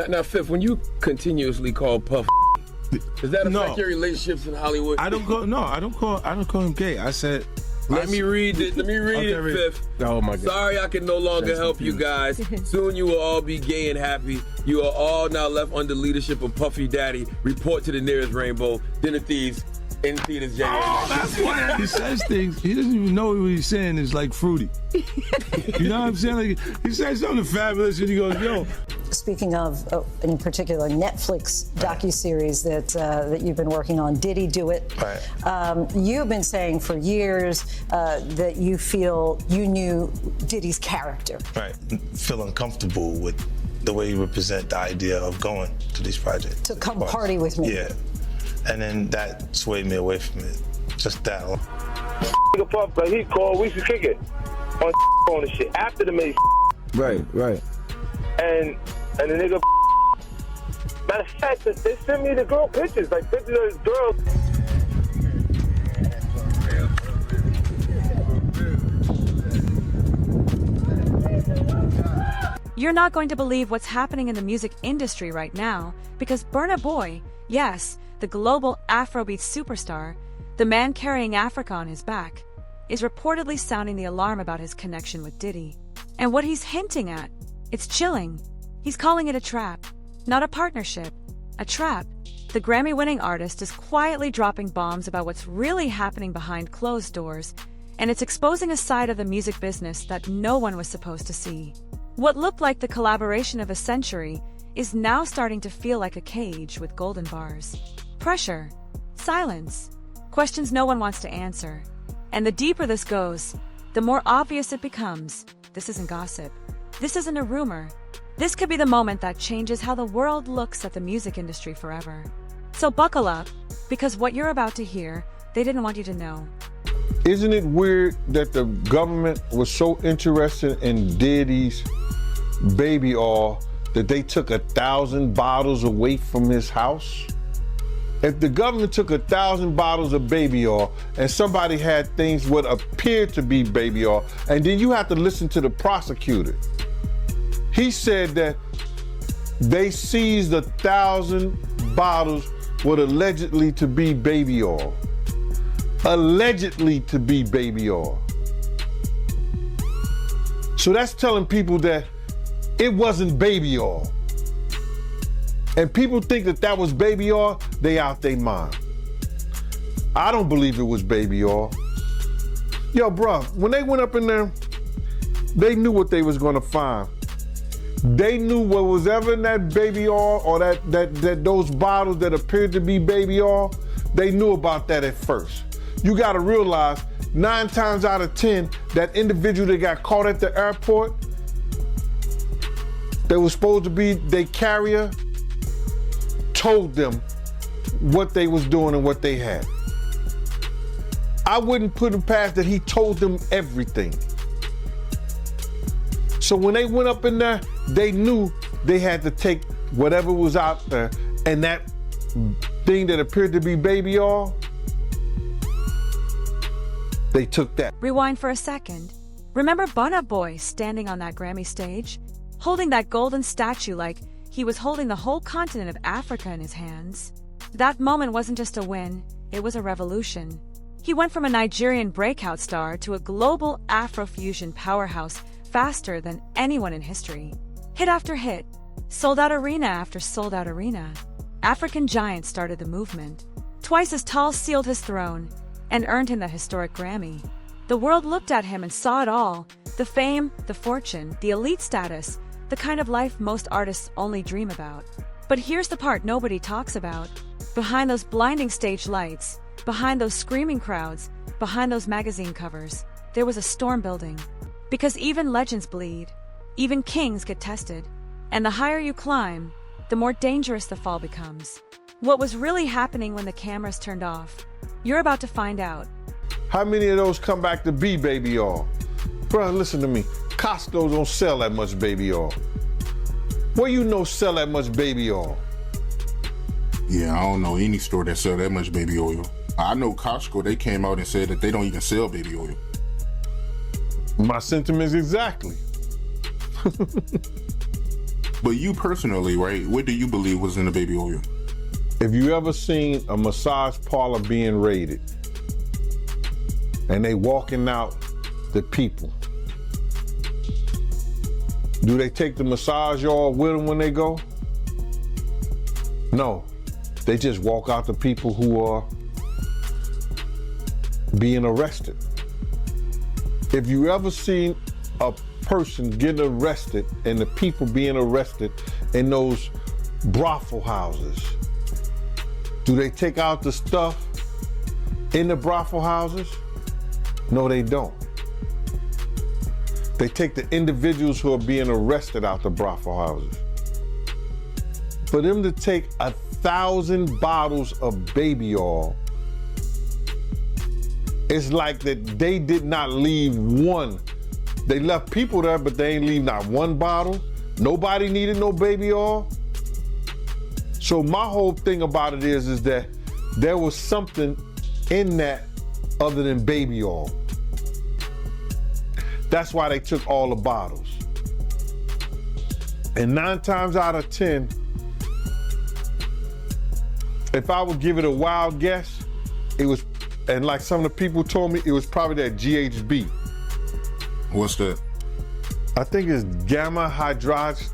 Now, Fifth, when you continuously call Puff, does that affect your relationships in Hollywood? I don't call him gay. I said, Let me read it, Fifth. Oh my God. Sorry I can no longer help you guys. Soon you will all be gay and happy. You are all now left under leadership of Puffy Daddy. Report to the nearest rainbow. Dinner Thieves in theaters January. Oh, that's why he says things. He doesn't even know what he's saying is like fruity. You know what I'm saying? Like, he says something fabulous and he goes, yo. Speaking of, in particular, Netflix docuseries that you've been working on, Diddy Do It. Right. You've been saying for years that you feel you knew Diddy's character. Right. Feel uncomfortable with the way you represent the idea of going to these projects. To come party with me. Yeah. And then that swayed me away from it. Just that. Nigga Puff, but he called, we should kick it on the shit after the main. Right. And the nigga, matter of fact, they sent me the girl pictures, like pictures of this girl. You're not going to believe what's happening in the music industry right now, because Burna Boy, yes, the global Afrobeat superstar, the man carrying Africa on his back, is reportedly sounding the alarm about his connection with Diddy. And what he's hinting at, it's chilling. He's calling it a trap, not a partnership. A trap. The Grammy-winning artist is quietly dropping bombs about what's really happening behind closed doors, and it's exposing a side of the music business that no one was supposed to see. What looked like the collaboration of a century is now starting to feel like a cage with golden bars. Pressure. Silence. Questions no one wants to answer. And the deeper this goes, the more obvious it becomes. This isn't gossip. This isn't a rumor. This could be the moment that changes how the world looks at the music industry forever. So buckle up, because what you're about to hear, they didn't want you to know. Isn't it weird that the government was so interested in Diddy's baby oil that they took 1,000 bottles away from his house? If the government took 1,000 bottles of baby oil and somebody had things what appeared to be baby oil, and then you have to listen to the prosecutor. He said that they seized 1,000 bottles what allegedly to be baby oil. Allegedly to be baby oil. So that's telling people that it wasn't baby oil. And people think that that was baby oil, they out their mind. I don't believe it was baby oil. Yo, bro, when they went up in there, they knew what they was gonna find. They knew what was ever in that baby oil or that those bottles that appeared to be baby oil, they knew about that at first. You gotta realize 9 times out of 10, that individual that got caught at the airport, that was supposed to be their carrier, told them what they was doing and what they had. I wouldn't put him past that he told them everything. So when they went up in there, they knew they had to take whatever was out there, and that thing that appeared to be baby oil, they took that. Rewind for a second. Remember Burna Boy standing on that Grammy stage, holding that golden statue like he was holding the whole continent of Africa in his hands? That moment wasn't just a win, it was a revolution. He went from a Nigerian breakout star to a global Afrofusion powerhouse faster than anyone in history. Hit after hit, sold out arena after sold out arena. African giant started the movement. Twice as tall sealed his throne and earned him that historic Grammy. The world looked at him and saw it all. The fame, the fortune, the elite status, the kind of life most artists only dream about. But here's the part nobody talks about. Behind those blinding stage lights, behind those screaming crowds, behind those magazine covers, there was a storm building. Because even legends bleed, even kings get tested, and the higher you climb, the more dangerous the fall becomes. What was really happening when the cameras turned off? You're about to find out. How many of those come back to be baby oil? Bro, listen to me. Costco don't sell that much baby oil. Where you know sell that much baby oil? Yeah, I don't know any store that sell that much baby oil. I know Costco, they came out and said that they don't even sell baby oil. My sentiments exactly. But you personally, right? What do you believe was in the baby oil? If you ever seen a massage parlor being raided and they walking out the people, do they take the massage oil with them when they go? No, they just walk out the people who are being arrested. If you ever seen a person get arrested and the people being arrested in those brothel houses, do they take out the stuff in the brothel houses? No, they don't. They take the individuals who are being arrested out the brothel houses. For them to take 1,000 bottles of baby oil, it's like that they did not leave one. They left people there, but they ain't leave not one bottle. Nobody needed no baby oil. So my whole thing about it is that there was something in that other than baby oil. That's why they took all the bottles. And 9 times out of 10, if I would give it a wild guess, it was, and like some of the people told me, it was probably that GHB. What's that? I think it's gamma hydrox.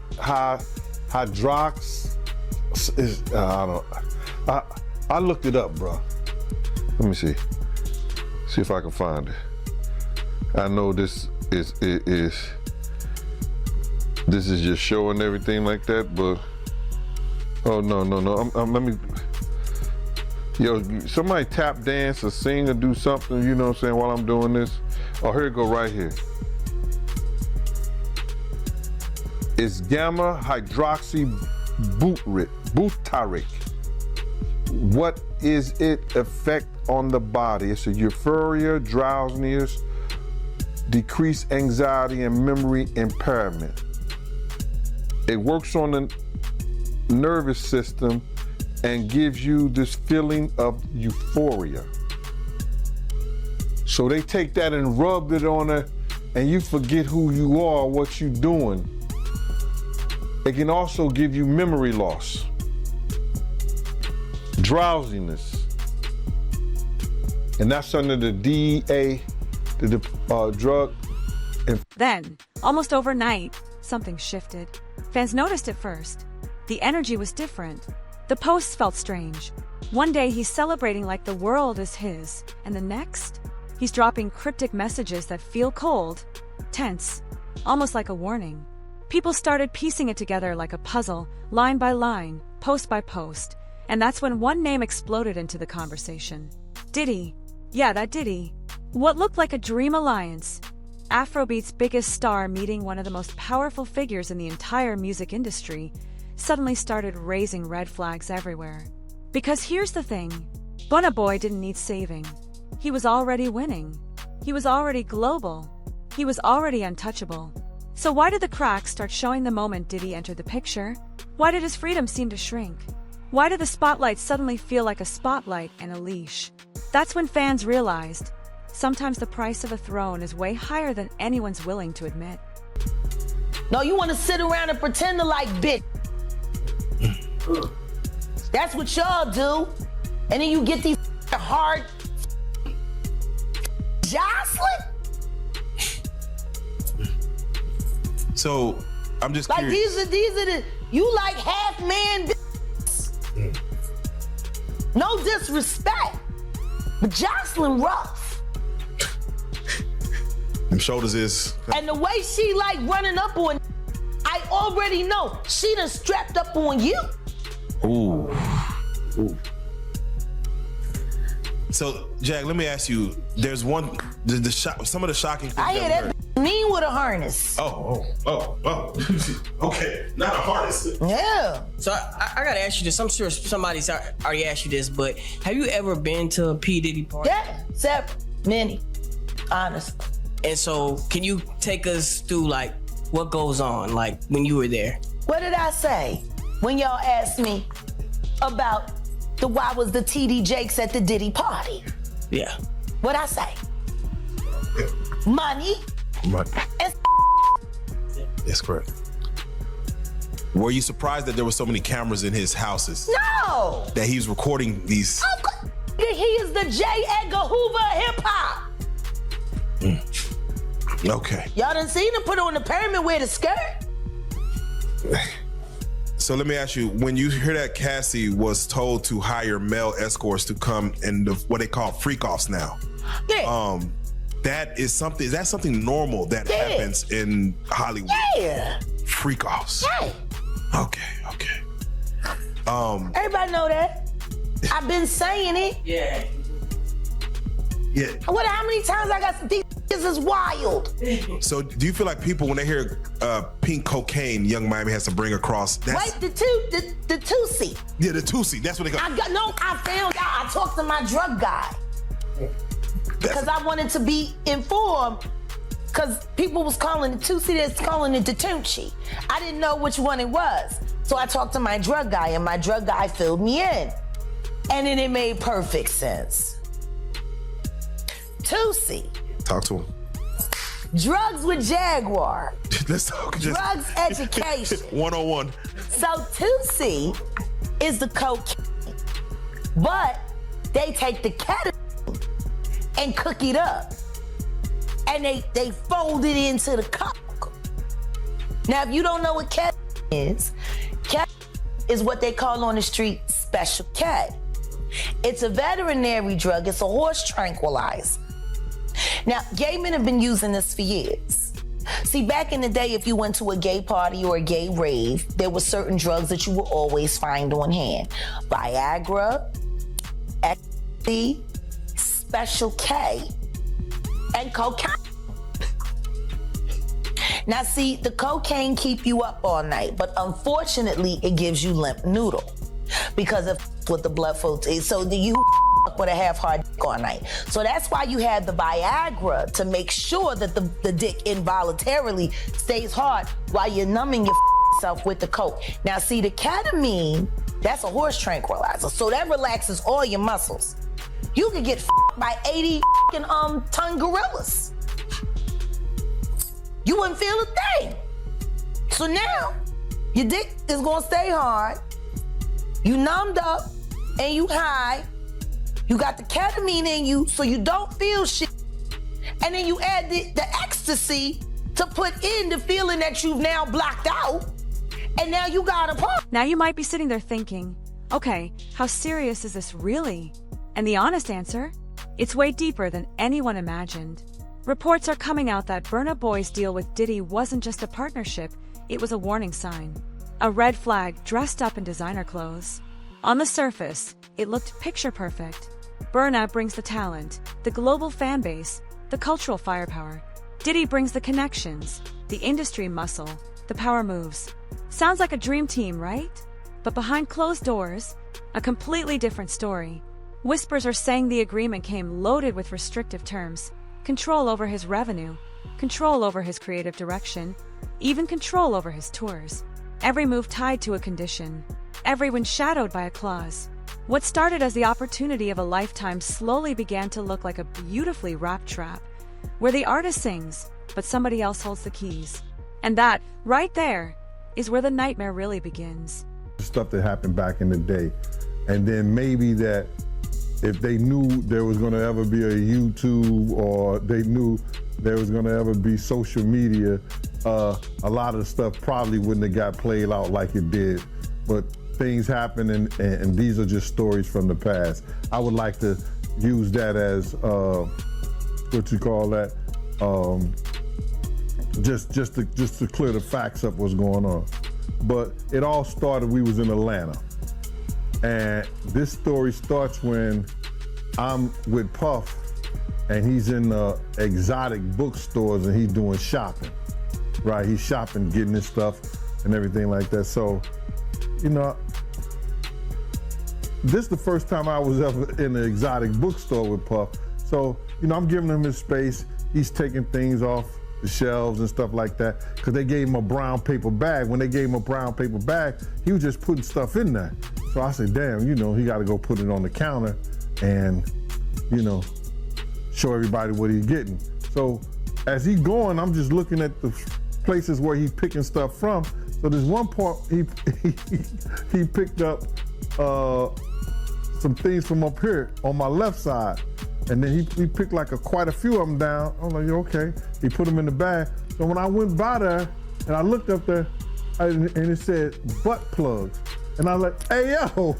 I looked it up, bro. Let me see. See if I can find it. I know this is just showing everything like that, but oh no. Let me. Yo, somebody tap dance or sing or do something, you know what I'm saying, while I'm doing this. Oh, here it go right here. It's gamma hydroxy butyric. What is its effect on the body? It's a euphoria, drowsiness, decreased anxiety, and memory impairment. It works on the nervous system and gives you this feeling of euphoria. So they take that and rub it on her, and you forget who you are, what you're doing. It can also give you memory loss, drowsiness, and that's under the DEA, the drug. Then, almost overnight, something shifted. Fans noticed it first. The energy was different. The posts felt strange. One day he's celebrating like the world is his, and the next, he's dropping cryptic messages that feel cold, tense, almost like a warning. People started piecing it together like a puzzle, line by line, post by post, and that's when one name exploded into the conversation. Diddy. Yeah, that Diddy. What looked like a dream alliance. Afrobeat's biggest star meeting one of the most powerful figures in the entire music industry suddenly started raising red flags everywhere. Because here's the thing, Burna Boy didn't need saving. He was already winning. He was already global. He was already untouchable. So why did the cracks start showing the moment Diddy entered the picture? Why did his freedom seem to shrink? Why did the spotlight suddenly feel like a spotlight and a leash? That's when fans realized, sometimes the price of a throne is way higher than anyone's willing to admit. No, you want to sit around and pretend to like bitch. That's what y'all do. And then you get these hard Jocelyn. So I'm just like curious. these are the you like half man. No disrespect, but Jocelyn rough. Them shoulders is. And the way she like running up on, I already know she done strapped up on you. Ooh. So Jack, let me ask you. There's one. Some of the shocking things I hear that mean with a harness. Oh. Okay, not a harness. Yeah. So I gotta ask you this. I'm sure somebody's already asked you this, but have you ever been to a P. Diddy party? Yeah, several, many, honestly. And so, can you take us through like what goes on, like when you were there? What did I say when y'all asked me about why was the TD Jakes at the Diddy party? Yeah. What'd I say? Money. Money. And that's correct. Were you surprised that there were so many cameras in his houses? No! That he was recording these? Of course. He is the J. Edgar Hoover of hip-hop. Okay. Y'all done seen him put on the pyramid with a skirt? So let me ask you, when you hear that Cassie was told to hire male escorts to come in what they call freak-offs now. Yeah. Is that something normal that happens in Hollywood? Yeah. Freak-offs. Yeah. Okay. Everybody know that. I've been saying it. Yeah. Yeah. How many times I got these is wild. So do you feel like people, when they hear pink cocaine, Young Miami has to bring across? Wait, the Tusi. Yeah, the Tusi. That's what they call. I found out. I talked to my drug guy because I wanted to be informed. Because people was calling it Tusi, that's calling it the Tunchi. I didn't know which one it was. So I talked to my drug guy, and my drug guy filled me in. And then it made perfect sense. Tusi. Talk to him. Drugs with Jaguar. Let's talk. Drugs education. 101. So Tusi is the cocaine, but they take the ketamine and cook it up. And they fold it into the coke. Now, if you don't know what ketamine is what they call on the street Special K. It's a veterinary drug. It's a horse tranquilizer. Now, gay men have been using this for years. See, back in the day, if you went to a gay party or a gay rave, there were certain drugs that you would always find on hand. Viagra, ecstasy, Special K, and cocaine. Now, see, the cocaine keep you up all night, but unfortunately, it gives you limp noodle because of what the blood flow is. So you with a half-hard dick all night. So that's why you have the Viagra, to make sure that the dick involuntarily stays hard while you're numbing yourself with the coke. Now, see, the ketamine, that's a horse tranquilizer, so that relaxes all your muscles. You could get by 80 ton gorillas. You wouldn't feel a thing. So now, your dick is gonna stay hard, you numbed up, and you high. You got the ketamine in you, so you don't feel shit. And then you add the ecstasy to put in the feeling that you've now blocked out. And now you got a pump. Now you might be sitting there thinking, okay, how serious is this really? And the honest answer? It's way deeper than anyone imagined. Reports are coming out that Burna Boy's deal with Diddy wasn't just a partnership, it was a warning sign. A red flag dressed up in designer clothes. On the surface, it looked picture perfect. Burna brings the talent, the global fan base, the cultural firepower. Diddy brings the connections, the industry muscle, the power moves. Sounds like a dream team, right? But behind closed doors, a completely different story. Whispers are saying the agreement came loaded with restrictive terms, control over his revenue, control over his creative direction, even control over his tours. Every move tied to a condition, every one shadowed by a clause. What started as the opportunity of a lifetime slowly began to look like a beautifully wrapped trap, where the artist sings, but somebody else holds the keys. And that, right there, is where the nightmare really begins. Stuff that happened back in the day. And then maybe that if they knew there was gonna ever be a YouTube, or they knew there was gonna ever be social media, a lot of the stuff probably wouldn't have got played out like it did. But things happen, and these are just stories from the past. I would like to use that as, what you call that, just to clear the facts up what's going on. But it all started, we was in Atlanta. And this story starts when I'm with Puff, and he's in the exotic bookstores, and he's doing shopping, right? He's shopping, getting his stuff and everything like that. So, you know, this is the first time I was ever in an exotic bookstore with Puff. So, you know, I'm giving him his space. He's taking things off the shelves and stuff like that, because they gave him a brown paper bag. When they gave him a brown paper bag, he was just putting stuff in there. So I said, damn, you know, he got to go put it on the counter and, you know, show everybody what he's getting. So as he's going, I'm just looking at the places where he's picking stuff from, So there's one part he picked up some things from up here on my left side, and then he picked like quite a few of them down. I'm like, okay. He put them in the bag. So when I went by there and I looked up there, and it said butt plugs, and I was like, hey yo,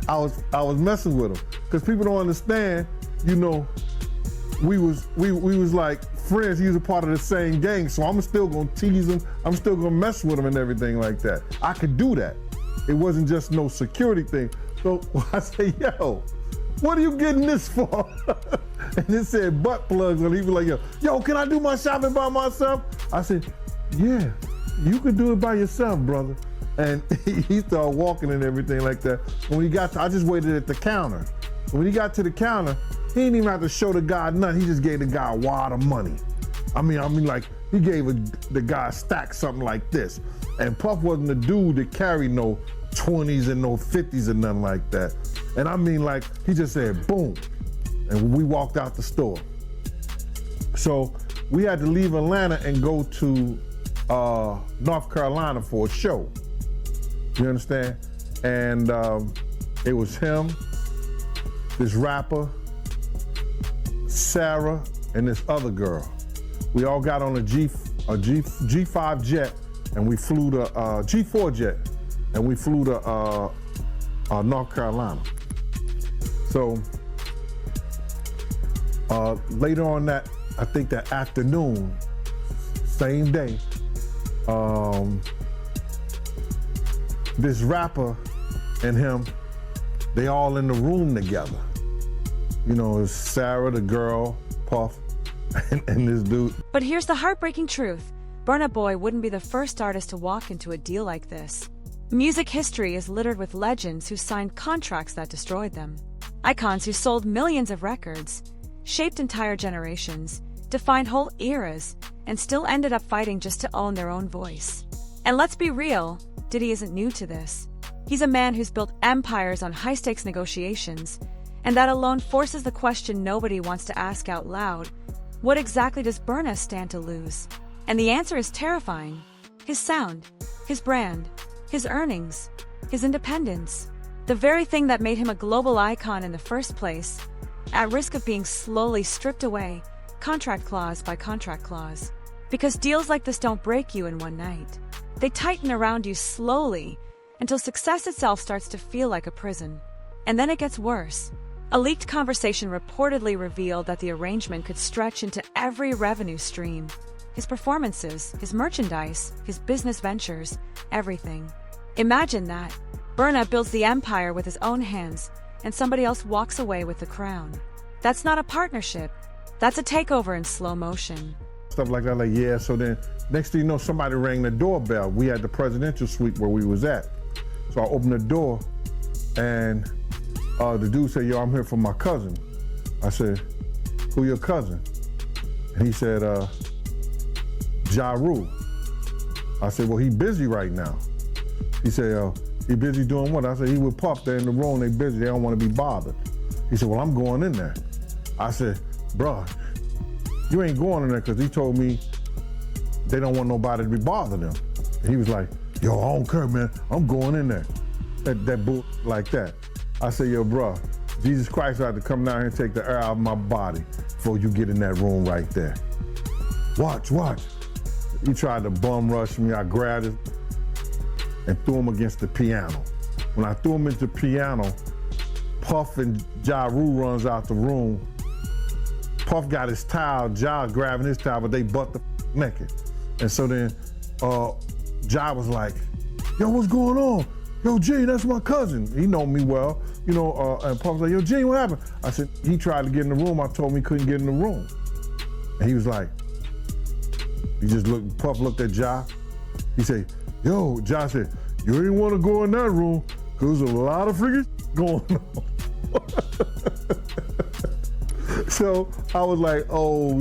I was messing with him because people don't understand. You know, we was like friends. He was a part of the same gang, so I'm still gonna tease him. I'm still gonna mess with him and everything like that. I could do that. It wasn't just no security thing. So I say, yo, what are you getting this for? And it said butt plugs, and he was like, yo, can I do my shopping by myself? I said, yeah, you can do it by yourself, brother. And he started walking and everything like that. When he got to, I just waited at the counter. When he got to the counter, he didn't even have to show the guy nothing. He just gave the guy a wad of money. I mean, like, he gave the guy a stack something like this. And Puff wasn't the dude that carried no 20s and no 50s or nothing like that. And I mean, like, he just said, boom. And we walked out the store. So we had to leave Atlanta and go to North Carolina for a show. You understand? And it was him, this rapper, Sarah, and this other girl. We all got on a G5 jet, and we flew to G4 jet, and we flew to North Carolina. So later on that, I think that afternoon, same day, this rapper and him, they all in the room together. You know, it's Sarah, the girl, Puff, and this dude. But here's the heartbreaking truth. Burna Boy wouldn't be the first artist to walk into a deal like this. Music history is littered with legends who signed contracts that destroyed them. Icons who sold millions of records, shaped entire generations, defined whole eras, and still ended up fighting just to own their own voice. And let's be real, Diddy isn't new to this. He's a man who's built empires on high-stakes negotiations, and that alone forces the question nobody wants to ask out loud. What exactly does Burna stand to lose? And the answer is terrifying. His sound, his brand, his earnings, his independence. The very thing that made him a global icon in the first place, at risk of being slowly stripped away, contract clause by contract clause. Because deals like this don't break you in one night. They tighten around you slowly until success itself starts to feel like a prison. And then it gets worse. A leaked conversation reportedly revealed that the arrangement could stretch into every revenue stream. His performances, his merchandise, his business ventures, everything. Imagine that. Burna builds the empire with his own hands, and somebody else walks away with the crown. That's not a partnership. That's a takeover in slow motion. Stuff like that, like, yeah, so then next thing you know, somebody rang the doorbell. We had the presidential suite where we was at. So I opened the door, and the dude said, yo, I'm here for my cousin. I said, who your cousin? And he said, Ja Rule. I said, well, he busy right now. He said, he busy doing what? I said, he with Puff, they're in the room, they busy, they don't want to be bothered. He said, well, I'm going in there. I said, bruh, you ain't going in there, because he told me they don't want nobody to be bothering them. And he was like, yo, I don't care, man, I'm going in there. That bull like that. I said, yo, bruh, Jesus Christ had to come down here and take the air out of my body before you get in that room right there. Watch. He tried to bum rush me. I grabbed him and threw him against the piano. When I threw him into the piano, Puff and Ja Rule runs out the room. Puff got his towel, Ja grabbing his towel, but they butt the naked. And so then Ja was like, yo, what's going on? Yo, G, that's my cousin. He know me well, you know, and Puff was like, yo, G, what happened? I said, he tried to get in the room. I told him he couldn't get in the room. And he was like, he just looked, Puff looked at Ja. He said, yo, Ja said, you ain't want to go in that room because there's a lot of freaking going on. So I was like, oh,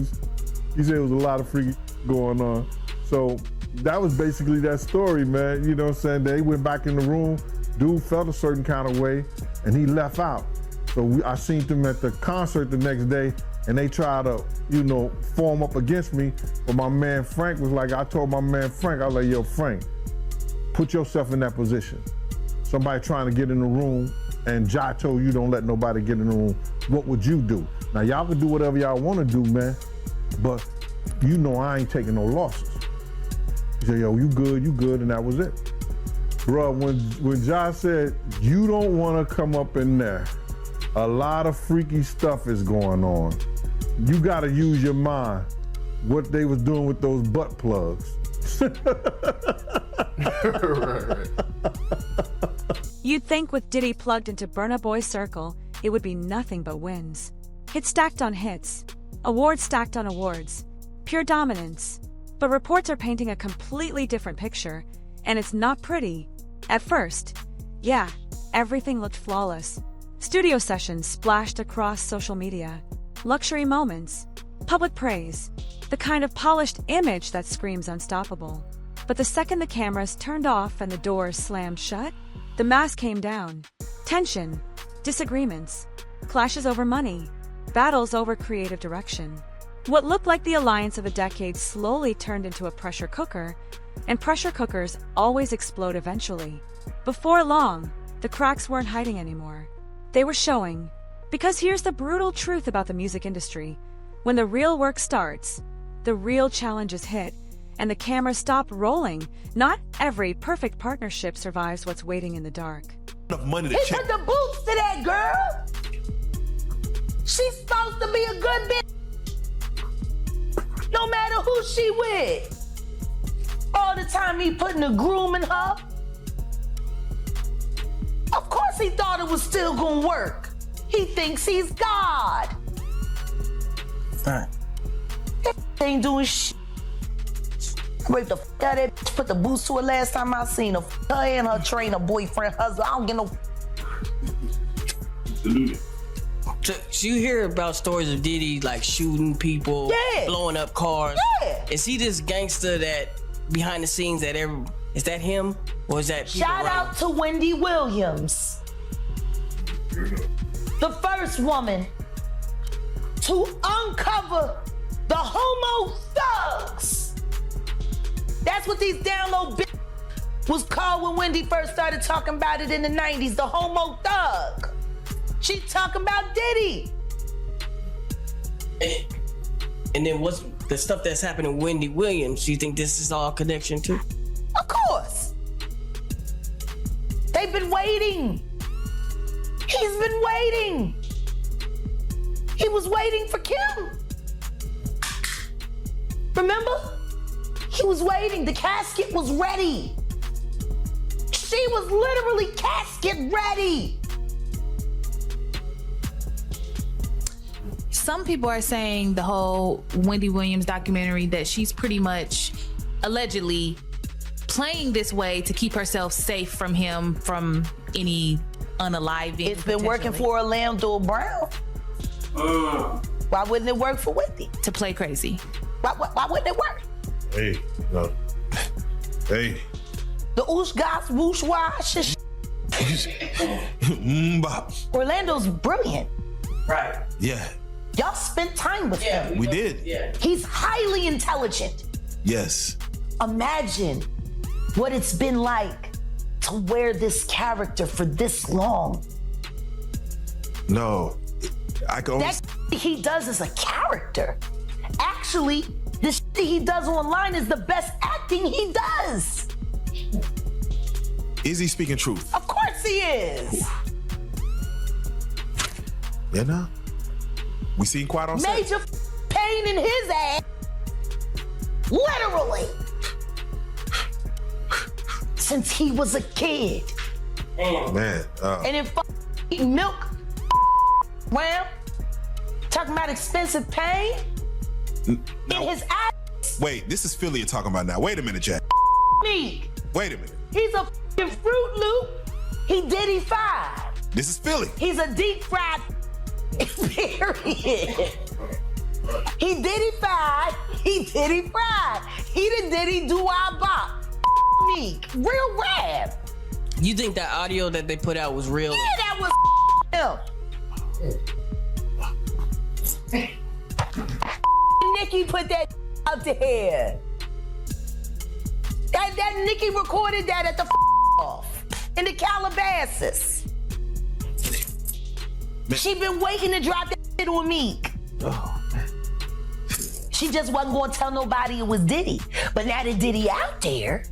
he said it was a lot of freaking going on. So that was basically that story, man. You know what I'm saying? They went back in the room, dude felt a certain kind of way, and he left out. So I seen them at the concert the next day, and they tried to, you know, form up against me. But my man Frank was like, I told my man Frank, I was like, yo, Frank, Put yourself in that position. Somebody trying to get in the room and Ja told you don't let nobody get in the room. What would you do? Now y'all can do whatever y'all want to do, man, but you know I ain't taking no losses. He said, yo, you good, and that was it. Bruh, when Ja said, you don't want to come up in there, a lot of freaky stuff is going on. You got to use your mind. What they was doing with those butt plugs. You'd think with Diddy plugged into Burna Boy's circle, it would be nothing but wins. Hits stacked on hits, awards stacked on awards, pure dominance. But reports are painting a completely different picture, and it's not pretty. At first, yeah, everything looked flawless. Studio sessions splashed across social media, luxury moments, public praise, the kind of polished image that screams unstoppable. But the second the cameras turned off and the doors slammed shut, the mask came down. Tension, disagreements, clashes over money, battles over creative direction. What looked like the alliance of a decade slowly turned into a pressure cooker, and pressure cookers always explode eventually. Before long, the cracks weren't hiding anymore. They were showing. Because here's the brutal truth about the music industry. When the real work starts, the real challenges hit, and the cameras stop rolling, not every perfect partnership survives what's waiting in the dark. Enough money to He check. put the boots to that girl. She's supposed to be a good bitch. No matter who she with. All the time he putting a groom in her. Of course he thought it was still gonna work. He thinks he's God. Alright. Ain't doing shit. I raped the f out of that bitch, put the boots to her last time I seen her. Her and her trainer, boyfriend, husband. I don't get no. So you hear about stories of Diddy like shooting people, Yeah. blowing up cars. Yeah. Is he this gangster that behind the scenes that is that him or is that people Shout around? out to Wendy Williams, the first woman to uncover the homo thugs. That's what these down low bitches was called when Wendy first started talking about it in the 90s, the homo thug. She talking about Diddy. And then what's the stuff that's happening with Wendy Williams? Do you think this is all connection too? Of course. They've been waiting. He's been waiting. He was waiting for Kim. Remember? He was waiting. The casket was ready. She was literally casket ready. Some people are saying the whole Wendy Williams documentary that she's pretty much allegedly playing this way to keep herself safe from him, from any unaliving. It's been working for Orlando Brown. Why wouldn't it work for Wendy? To play crazy. Why wouldn't it work? Hey, no. Hey. The oosh goss, whoosh wash. Bop. Orlando's brilliant. Right. Yeah. Y'all spent time with him. We did. Yeah. He's highly intelligent. Yes. Imagine what it's been like to wear this character for this long. No. I can only... That he does is a character. Actually, the shit he does online is the best acting he does. Is he speaking truth? Of course he is. Yeah, no. We seen Quiet on set. Major pain in his ass. Literally. Since he was a kid. Man. And then eating milk. Well, talking about expensive pain in his ass. Wait, this is Philly you're talking about now. Wait a minute, Jack. Me. Wait a minute. He's a f***ing Fruit Loop. He Diddy fried. This is Philly. He's a deep fried. Period. He Diddy fried. He Diddy fried. He the Diddy do our bop. Me. Real rap. You think that audio that they put out was real? Yeah, that was him. Nicki put that out there. That Nicki recorded that at the off in the Calabasas. She been waiting to drop that shit on Meek. Oh, man. She just wasn't gonna tell nobody it was Diddy. But now that Diddy out there,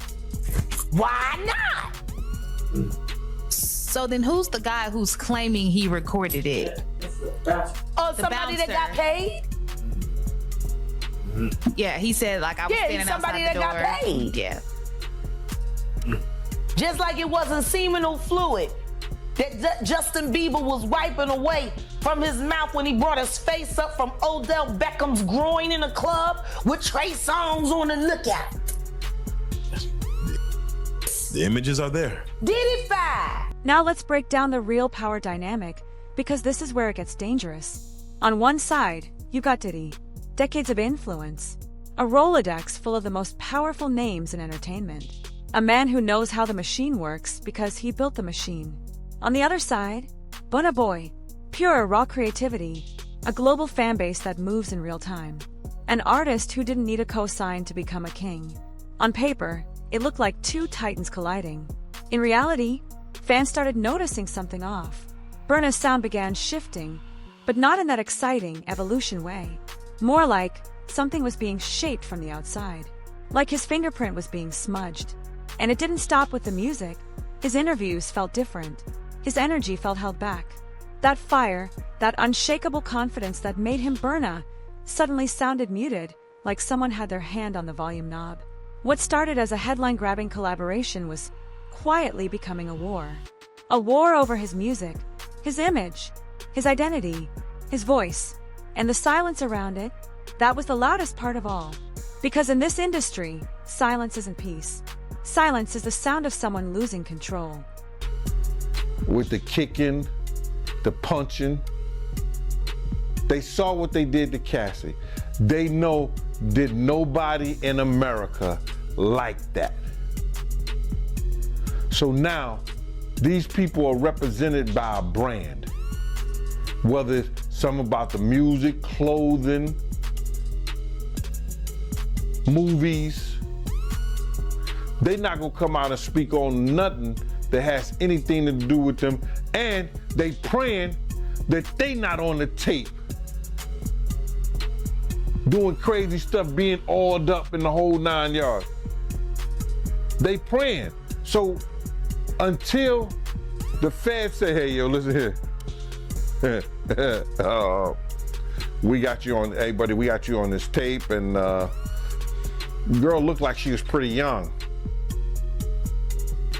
why not? So then who's the guy who's claiming he recorded it? Oh, somebody that got paid? Yeah, he said like I was standing somebody outside the door. that got paid. Yeah. Just like it wasn't seminal fluid that Justin Bieber was wiping away from his mouth when he brought his face up from Odell Beckham's groin in a club with Trey Songz on the lookout. The images are there. Diddy-fied. Now let's break down the real power dynamic, because this is where it gets dangerous. On one side, you got Diddy, decades of influence, a Rolodex full of the most powerful names in entertainment, a man who knows how the machine works because he built the machine. On the other side, Burna Boy, pure raw creativity, a global fan base that moves in real time, an artist who didn't need a cosign to become a king. On paper, it looked like two titans colliding. In reality, fans started noticing something off. Burna's sound began shifting, but not in that exciting evolution way. More like something was being shaped from the outside, like his fingerprint was being smudged. And it didn't stop with the music. His interviews felt different. His energy felt held back. That fire, that unshakable confidence that made him Burna, suddenly sounded muted, like someone had their hand on the volume knob. What started as a headline-grabbing collaboration was quietly becoming a war. A war over his music, his image, his identity, his voice, and the silence around it. That was the loudest part of all. Because in this industry, silence isn't peace. Silence is the sound of someone losing control. With the kicking, the punching, they saw what they did to Cassie. They know did nobody in America like that. So now, these people are represented by a brand. Whether it's something about the music, clothing, movies, they're not gonna come out and speak on nothing that has anything to do with them, and they praying that they not on the tape doing crazy stuff, being oiled up in the whole 9 yards. They praying. So until the feds say, hey, yo, listen here. We got you on, hey buddy, we got you on this tape, and girl looked like she was pretty young.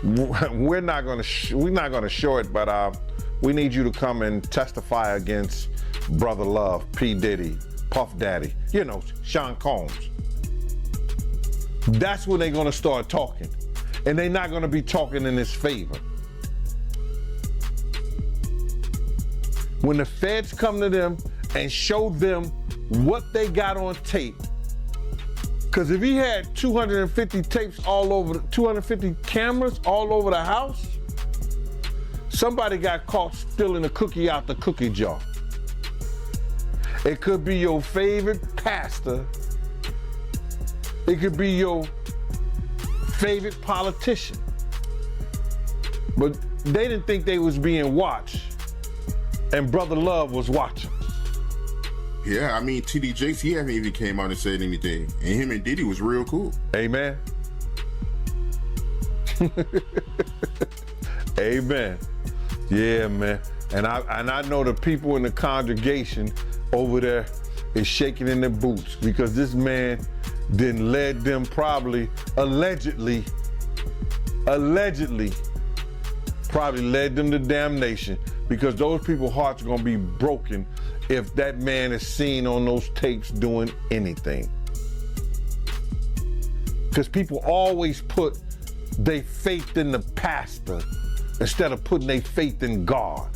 We're not gonna show it, but we need you to come and testify against Brother Love, P. Diddy, Puff Daddy, you know, Sean Combs. That's when they're gonna start talking. And they're not gonna be talking in his favor. When the feds come to them and show them what they got on tape, because if he had 250 tapes all over, 250 cameras all over the house, somebody got caught stealing a cookie out the cookie jar. It could be your favorite pastor. It could be your favorite politician. But they didn't think they was being watched, and Brother Love was watching. Yeah, I mean, TD Jakes, he haven't even came out and said anything. And him and Diddy was real cool. Amen. Amen. Yeah, man. And I know the people in the congregation over there is shaking in their boots because this man then led them probably, allegedly probably led them to damnation, because those people's hearts are gonna be broken if that man is seen on those tapes doing anything. Because people always put their faith in the pastor instead of putting their faith in God.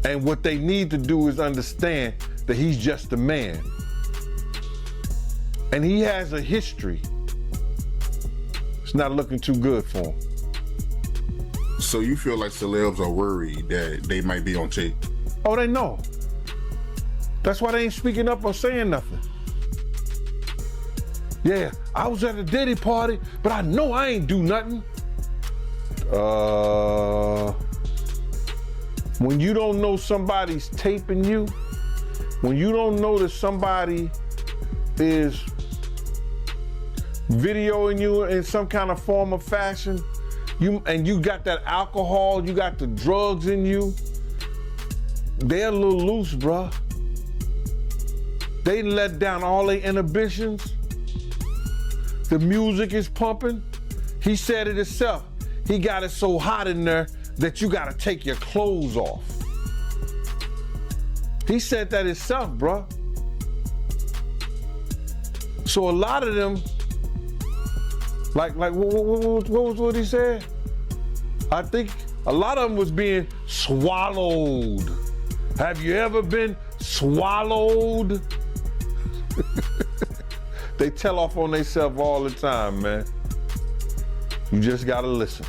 And what they need to do is understand that he's just a man. And he has a history. It's not looking too good for him. So you feel like celebs are worried that they might be on tape? Oh, they know. That's why they ain't speaking up or saying nothing. Yeah, I was at a Diddy party, but I know I ain't do nothing. When you don't know somebody's taping you, when you don't know that somebody is videoing you in some kind of form of fashion, you got that alcohol, you got the drugs in you, they're a little loose, bruh. They let down all their inhibitions. The music is pumping. He said it himself. He got it so hot in there that you gotta take your clothes off. He said that himself, bruh. So a lot of them, like what he said? I think a lot of them was being swallowed. Have you ever been swallowed? They tell off on themselves all the time, man. You just gotta listen.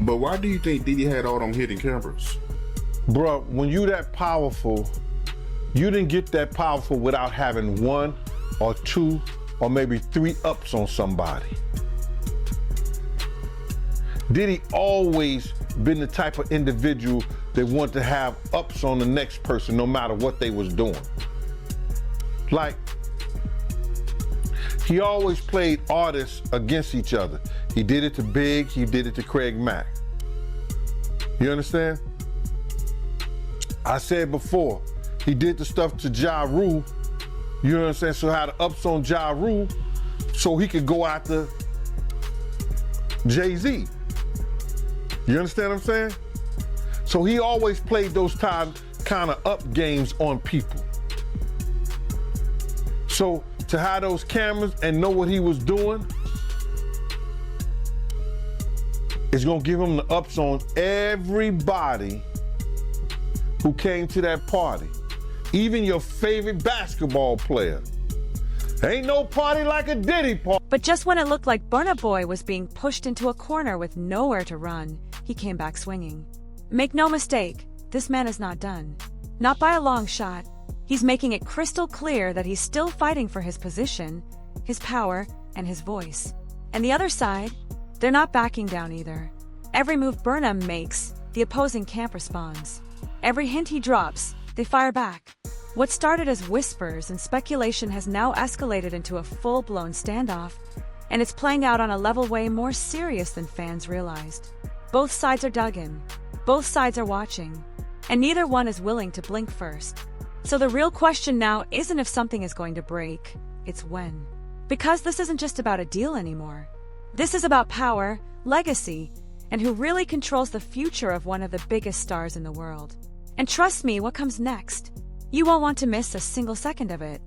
But why do you think Diddy had all them hidden cameras? Bruh, when you that powerful, you didn't get that powerful without having 1 or 2 or maybe 3 ups on somebody. Diddy always been the type of individual that want to have ups on the next person no matter what they was doing. Like, he always played artists against each other. He did it to Big, he did it to Craig Mack. You understand? I said before, he did the stuff to Ja Rule, you know what I'm saying? So had the ups on Ja Rule so he could go after Jay-Z. You understand what I'm saying? So he always played those kind of up games on people. So to have those cameras and know what he was doing, it's gonna give him the ups on everybody who came to that party. Even your favorite basketball player. Ain't no party like a Diddy party. But just when it looked like Burna Boy was being pushed into a corner with nowhere to run, he came back swinging. Make no mistake, this man is not done. Not by a long shot. He's making it crystal clear that he's still fighting for his position, his power, and his voice. And the other side, they're not backing down either. Every move Burna makes, the opposing camp responds. Every hint he drops, they fire back. What started as whispers and speculation has now escalated into a full-blown standoff, and it's playing out on a level way more serious than fans realized. Both sides are dug in, both sides are watching, and neither one is willing to blink first. So the real question now isn't if something is going to break, it's when. Because this isn't just about a deal anymore. This is about power, legacy, and who really controls the future of one of the biggest stars in the world. And trust me, what comes next, you won't want to miss a single second of it.